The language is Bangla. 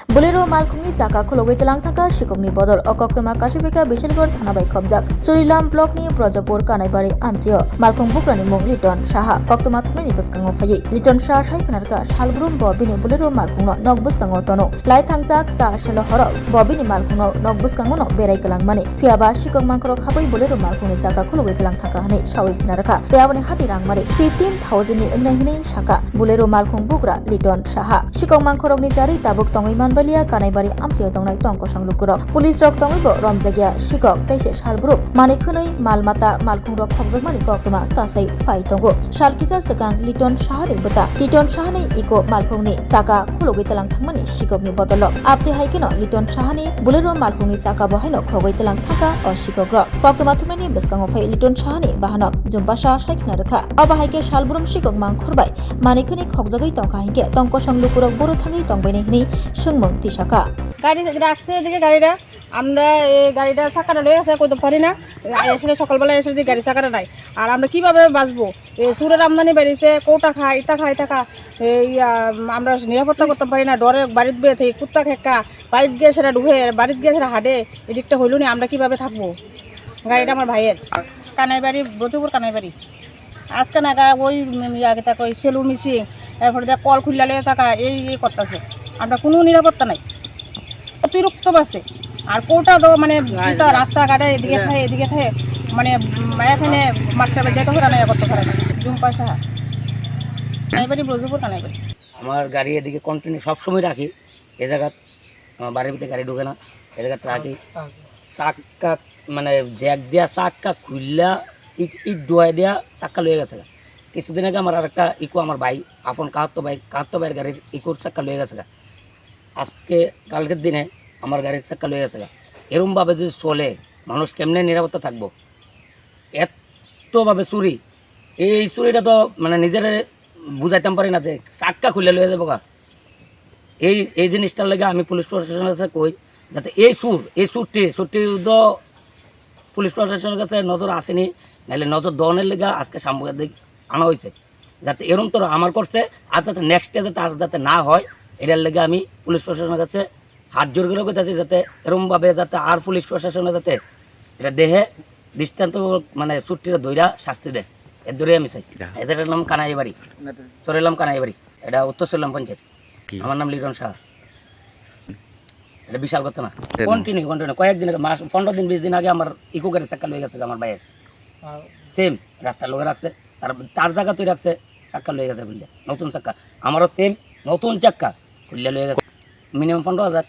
Bolero Malkungni Chaka Khulogoi Telang Thaka Shikongni Bodol Okoktoma Kashipika Bishalgor Thana bai Khobjak Surilam Block ni Projapur Kanaibari Amsio Malkung Bukrani Mung Liton Shaha Koktoma Thumani Buskango Fayi Liton Shah Shai Kanarka Shalgrum Bobini Bolero Malkungno Nok Buskango Tono Lai Thangjak Cha Shalo Horo Bobini Malkungno Nok Buskango no Berai Kalang Mani Fiaba Shikong Mangkrok Haboi Bolero Malkungni Chaka Khulogoi Telang Thaka Hane Shawi Kinaraka Teabani Hati Rang Mari 15,000 ni Engnai Shaka Bolero Malkung Bukra Liton Shaha Shikong Mangkrok ni Jari Tabuk Tongi Balia Kanaibari Amsio Tongnai Tongko Sanglukuro Police Rok Tongibo Romjagia Shikok Taise Shalbru Manikhunai Malmata Malkung Rok Khobjakmani Koktoma Tasai Fai Tongo Shalkisa Sekang Liton Shahare Buta Liton Shahane Iko Malkungni Chaka Khulogoi Telang Thangmani Shikokni Bodolok Apte Haikeno Liton Shahane Bolero Malkungni Chaka Bahaino Khogoi Telang Thaka o Shikokro Koktoma Thumani Beskango Fai Liton Shahane Bahanok Jumpasha Shaikna Rakha Abahaike Shalbrum Shikok Mangkhorbai Manikhuni Khogjagai Tongka Hinke Tongko Sanglukuro Boro Thangai Tongbaini Hini Sungmung Tishaka গাড়ি রাখছে এদিকে গাড়িটা আমরা এই গাড়িটা চাকাটা লয়ে আছে কইতে পারি না আসলে সকালবেলা এসে দিকে গাড়ি চাকাটা নাই আর আমরা কিভাবে বাঁচবো এই সুরের আমদানি বেরিয়েছে কোটা খায় ইটা খায় টাকা এই আমরা নিরাপত্তা করতে পারি না ডরে বাড়িতে বেয়ে থেকে কুত্তা খেক্কা বাড়িতে গিয়ে সেটা ঢুকে বাড়িতে গিয়ে সেটা হাঁটে এদিকটা হইল না আমরা কিভাবে থাকবো গাড়িটা আমার ভাইয়ের কানাইবাড়ি ব্রতপুর কানাইবাড়ি আজকে নাগা ওই আগে তাকে ওই সেলু মিশিয়ে এরপরে যা কল খুললে চাকা এই করতেছে আমরা কোনো নিরাপত্তা নাই অতিরিক্ত বাসে আর কোটা তো মানে রাস্তাঘাটে এদিকে থাকে মানে এখানে মাঠটা যেতে হবে না করতে পারে না জুম্পা সাহা কানাইবাড়ি ব্রজপুর কানাইবাড়ি আমার গাড়ি এদিকে কন্টিনিউ সবসময় রাখি এ জায়গা আমার বাড়ির ভিতরে গাড়ি ঢোকে না এ জায়গাতে রাখি চাক্কা মানে জ্যাক দিয়া চাক্কা খুললা ইট ডোয়াই দিয়া চাক্কা লয়ে গেছে কিছুদিন আগে আমার আর একটা ইকো আমার ভাই আপন কাহাত্ত ভাইয়ের গাড়ির ইকোর চাক্কা লয়ে গেছে আজকে কালকের দিনে আমার গাড়ির চাক্কা লয়ে গেছে এরমভাবে যদি চলে মানুষ কেমনে নিরাপত্তা থাকবো এতভাবে চুরি এই চুরিটা তো মানে নিজের বুঝাইতাম পারি না যে চাক্কা খুলে লয়ে যাবো গা এই জিনিসটার লেগে আমি পুলিশ প্রশাসনের কাছে কই যাতে এই সুরটি তো পুলিশ প্রশাসনের কাছে নজর আসেনি নাহলে নজর দনের লেগে আজকে সাংবাদিক আনা হয়েছে যাতে এরম তো আমার করছে আর যাতে নেক্সট ডে যাতে আর যাতে না হয় এটার লেগে আমি পুলিশ প্রশাসনের কাছে হাত জোর করে করতেছি যাতে এরমভাবে যাতে আর পুলিশ প্রশাসনে যাতে এটা দেহে দৃষ্টান্ত মানে চুট্টিটা দইরা শাস্তি দেয় এর দূরে আমি চাই এদের নাম কানাইবাড়ি চরেলাম কানাইবাড়ি এটা উত্তর চরলাম পঞ্চায়েত আমার নাম লিটন শাহ এটা বিশাল কথা না কন্টিনিউ কয়েকদিন আগে মাস 15 দিন 20 দিন আগে আমার ইকো গাড়ি চাক্কা লয়ে গেছে আমার ভাইয়ের সেম রাস্তার লোকে রাখছে তার জায়গা তুই রাখছে চাক্কা লয়ে গেছে বুঝলে নতুন চাক্কা আমারও সেম নতুন চাক্কা খুললে লয়ে গেছে মিনিমাম 15,000